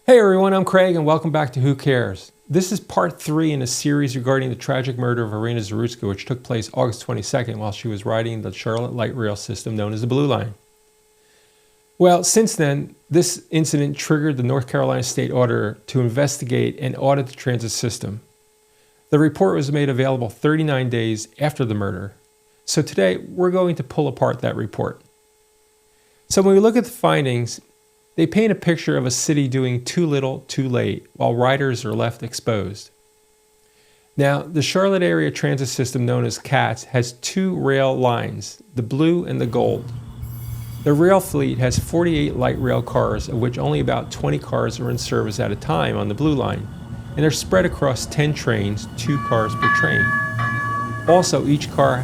Hey everyone, I'm Craig and welcome back to Who Cares. This is part 3 in a series regarding the tragic murder of Iryna Zarutska, which took place August 22nd while she was riding the Charlotte light rail system known as the Blue Line. Well, since then, this incident triggered the North Carolina State Auditor to investigate and audit the transit system. The report was made available 39 days after the murder. So today, we're going to pull apart that report. So when we look at the findings, they paint a picture of a city doing too little, too late, while riders are left exposed. Now, the Charlotte area transit system known as CATS has 2 rail lines, the blue and the gold. The rail fleet has 48 light rail cars, of which only about 20 cars are in service at a time on the blue line, and they're spread across 10 trains, 2 cars per train. Also, each car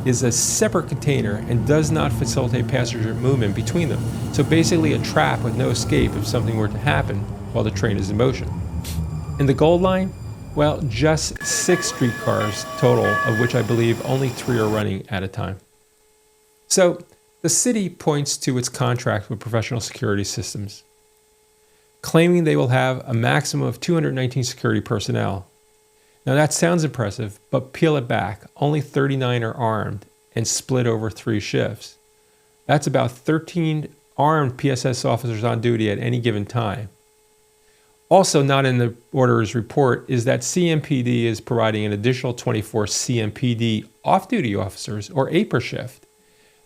is a separate container and does not facilitate passenger movement between them. So basically a trap with no escape if something were to happen while the train is in motion. In the Gold Line, well, just 6 streetcars total, of which I believe only 3 are running at a time. So the city points to its contract with Professional Security Systems, claiming they will have a maximum of 219 security personnel. Now that sounds impressive, but peel it back. Only 39 are armed and split over 3 shifts. That's about 13 armed PSS officers on duty at any given time. Also not in the auditor's report is that CMPD is providing an additional 24 CMPD off-duty officers, or 8 per shift.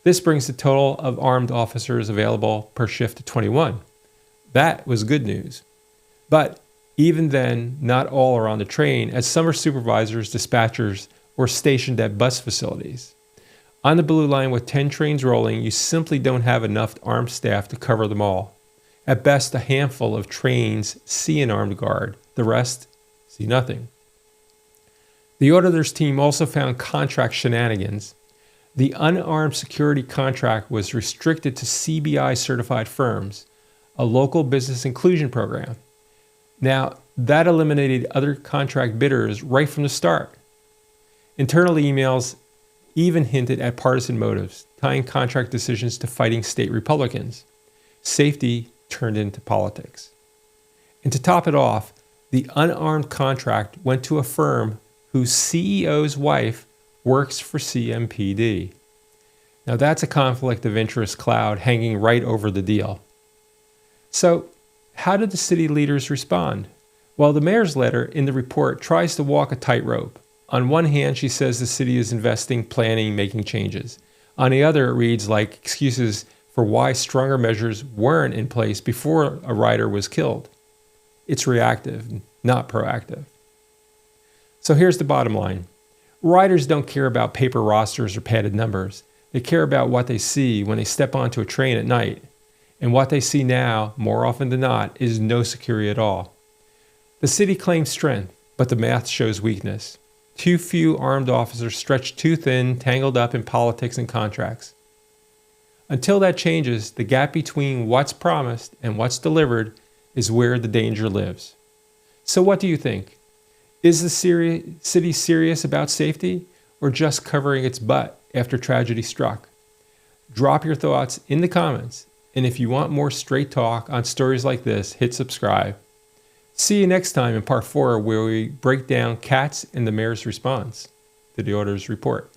This brings the total of armed officers available per shift to 21. That was good news. But even then, not all are on the train, as some are supervisors, dispatchers, or stationed at bus facilities. On the Blue Line with 10 trains rolling, you simply don't have enough armed staff to cover them all. At best, a handful of trains see an armed guard. The rest see nothing. The auditor's team also found contract shenanigans. The unarmed security contract was restricted to CBI certified firms, a local business inclusion program. Now, that eliminated other contract bidders right from the start. Internal emails even hinted at partisan motives, tying contract decisions to fighting state Republicans. Safety turned into politics. And to top it off, the unarmed contract went to a firm whose CEO's wife works for CMPD. Now that's a conflict of interest cloud hanging right over the deal. So, how did the city leaders respond? Well, the mayor's letter in the report tries to walk a tightrope. On one hand, she says the city is investing, planning, making changes. On the other, it reads like excuses for why stronger measures weren't in place before a rider was killed. It's reactive, not proactive. So here's the bottom line. Riders don't care about paper rosters or padded numbers. They care about what they see when they step onto a train at night. And what they see now, more often than not, is no security at all. The city claims strength, but the math shows weakness. Too few armed officers stretched too thin, tangled up in politics and contracts. Until that changes, the gap between what's promised and what's delivered is where the danger lives. So what do you think? Is the city serious about safety, or just covering its butt after tragedy struck? Drop your thoughts in the comments. And if you want more straight talk on stories like this, hit subscribe. See you next time in part 4, where we break down CATS and the mayor's response to the auditor's report.